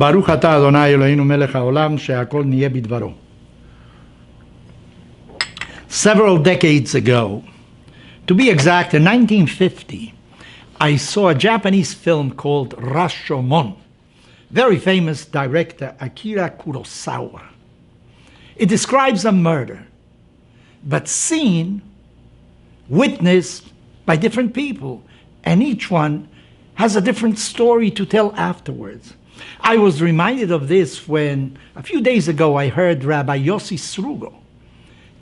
ברוך אתה אדוני אלוהינו מלך העולם שהכל נהיה בדברו. Several decades ago, to be exact in 1950, I saw a Japanese film called Rashomon, very famous director Akira Kurosawa. It describes a murder, but seen, witnessed by different people, and each one has a different story to tell afterwards. I was reminded of this when a few days ago I heard Rabbi Yossi Srugo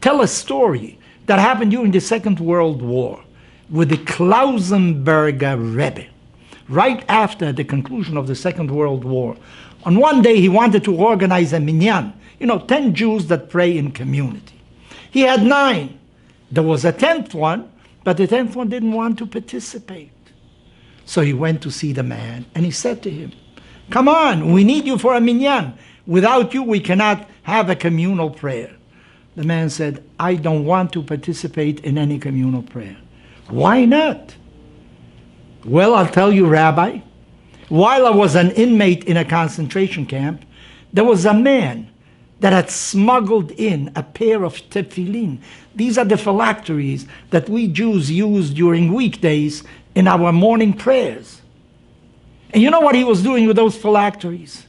tell a story that happened during the Second World War with the Klausenberger Rebbe. Right after the conclusion of the Second World War, on one day he wanted to organize a minyan, 10 Jews that pray in community. He had 9. There was a 10th one, but the 10th one didn't want to participate. So he went to see the man and he said to him, "Come on, we need you for a minyan. Without you, we cannot have a communal prayer." The man said, "I don't want to participate in any communal prayer." "Why not?" "Well, I'll tell you, Rabbi. While I was an inmate in a concentration camp, there was a man that had smuggled in a pair of tefillin. These are the phylacteries that we Jews use during weekdays in our morning prayers. And you know what he was doing with those phylacteries?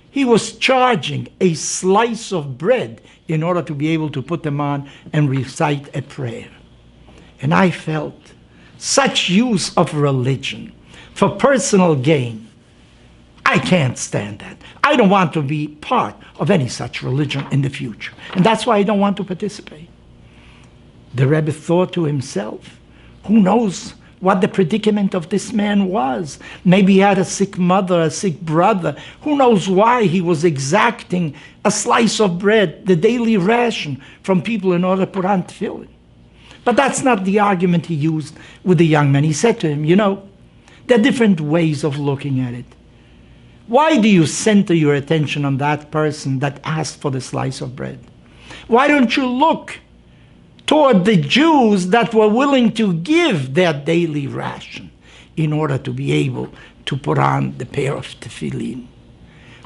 He was charging a slice of bread in order to be able to put them on and recite a prayer." And I felt such use of religion for personal gain. I can't stand that. I don't want to be part of any such religion in the future. And that's why I don't want to participate. The Rebbe thought to himself, who knows what the predicament of this man was? Maybe he had a sick mother, a sick brother. Who knows why he was exacting a slice of bread, the daily ration, from people in order to put on tefillin. But that's not the argument he used with the young man. He said to him, there are different ways of looking at it. Why do you center your attention on that person that asked for the slice of bread? Why don't you look toward the Jews that were willing to give their daily ration in order to be able to put on the pair of tefillin?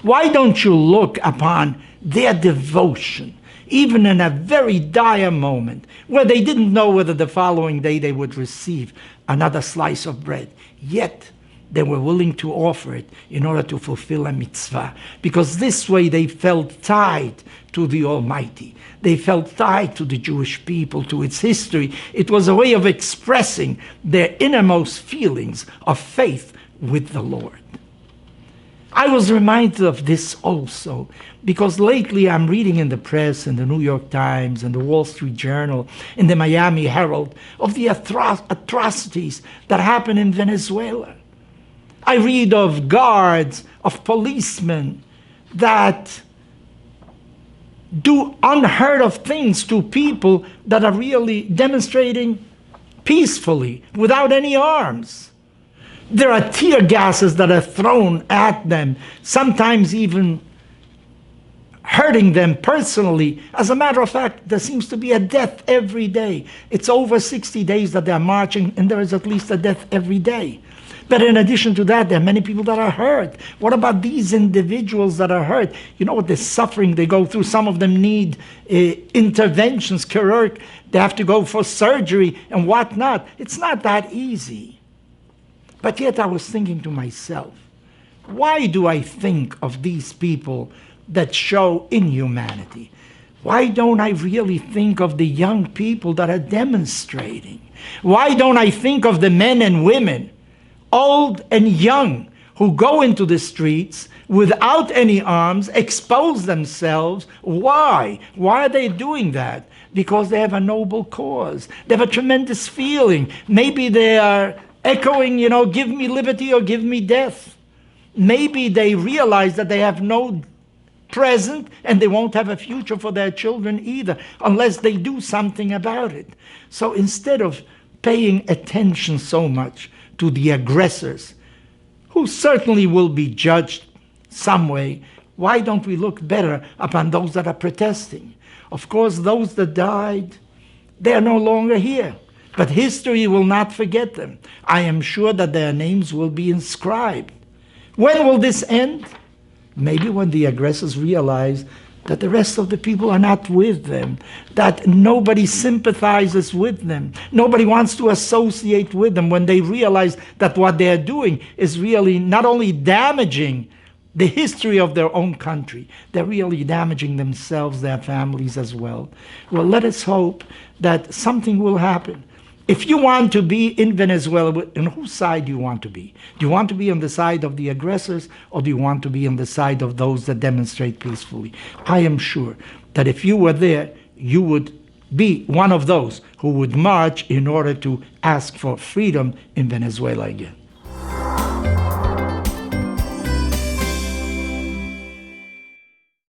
Why don't you look upon their devotion, even in a very dire moment, where they didn't know whether the following day they would receive another slice of bread, yet they were willing to offer it in order to fulfill a mitzvah, because this way they felt tied to the Almighty. They felt tied to the Jewish people, to its history. It was a way of expressing their innermost feelings of faith with the Lord. I was reminded of this also because lately I'm reading in the press, in the New York Times, in the Wall Street Journal, in the Miami Herald, of the atrocities that happen in Venezuela. I read of guards, of policemen that do unheard of things to people that are really demonstrating peacefully, without any arms. There are tear gases that are thrown at them, sometimes even hurting them personally. As a matter of fact, there seems to be a death every day. It's over 60 days that they're marching, and there is at least a death every day. But in addition to that, there are many people that are hurt. What about these individuals that are hurt? You know what the suffering they go through? Some of them need interventions, chirurg. They have to go for surgery and whatnot. It's not that easy. But yet I was thinking to myself, why do I think of these people that show inhumanity? Why don't I really think of the young people that are demonstrating? Why don't I think of the men and women, old and young, who go into the streets without any arms, expose themselves? Why? Why are they doing that? Because they have a noble cause. They have a tremendous feeling. Maybe they are echoing, give me liberty or give me death. Maybe they realize that they have no present and they won't have a future for their children either, unless they do something about it. So instead of paying attention so much to the aggressors, who certainly will be judged some way, why don't we look better upon those that are protesting? Of course, those that died, they are no longer here, but history will not forget them. I am sure that their names will be inscribed. When will this end? maybe when the aggressors realize that the rest of the people are not with them, that nobody sympathizes with them, nobody wants to associate with them, when they realize that what they're doing is really not only damaging the history of their own country, they're really damaging themselves, their families as well. Well, let us hope that something will happen. If you want to be in Venezuela, on whose side do you want to be? Do you want to be on the side of the aggressors, or do you want to be on the side of those that demonstrate peacefully? I am sure that if you were there, you would be one of those who would march in order to ask for freedom in Venezuela again.